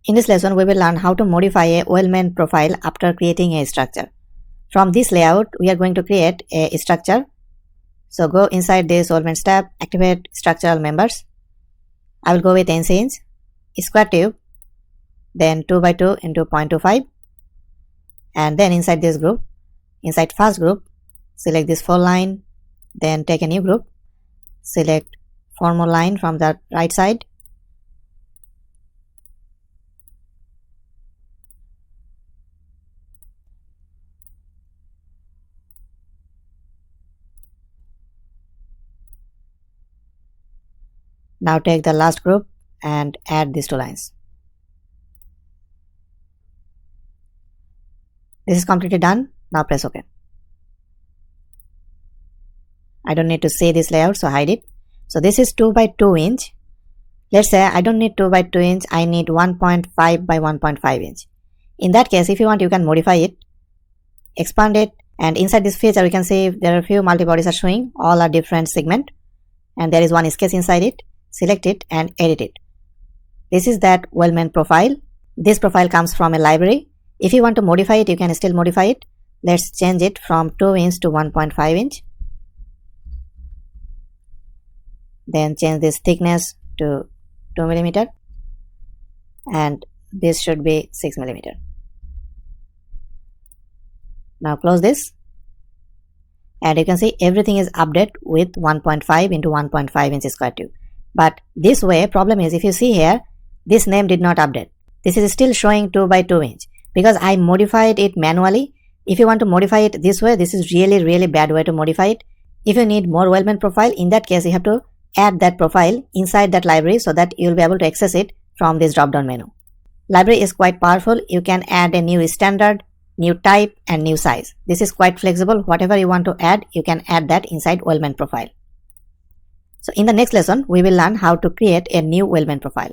In this lesson, we will learn how to modify a Weldment profile after creating a structure. From this layout, we are going to create a structure. So go inside this Weldment tab, activate structural members. I will go with NC inch, square tube, then 2 by 2 into 0.25, and then inside this group, inside first group, select this 4 line, then take a new group, select 4 more line from the right side. Now take the last group and add these 2 lines. This is completely done. Now press OK. I don't need to see this layout, so hide it. So this is 2 by 2 inch. Let's say I don't need 2 by 2 inch, I need 1.5 by 1.5 inch. In that case, if you want, you can modify it, expand it, and inside this feature, we can see there are a few multi-bodies are showing, all are different segment, and there is one sketch inside it. Select it and edit it. This is that Weldment profile. This profile comes from a library. If you want to modify it, you can still modify it. Let's change it from 2 inch to 1.5 inch. Then change this thickness to 2 millimeter, and this should be 6 millimeter. Now close this, and you can see everything is updated with 1.5 into 1.5 inch square tube. But this way, problem is, if you see here, this name did not update. This is still showing 2 by 2 inch because I modified it manually. If you want to modify it this way, this is really bad way to modify it. If you need more Weldment profile, in that case, you have to add that profile inside that library so that you will be able to access it from this drop down menu. Library is quite powerful. You can add a new standard, new type, and new size. This is quite flexible. Whatever you want to add, you can add that inside Weldment profile. So in the next lesson, we will learn how to create a new Weldment profile.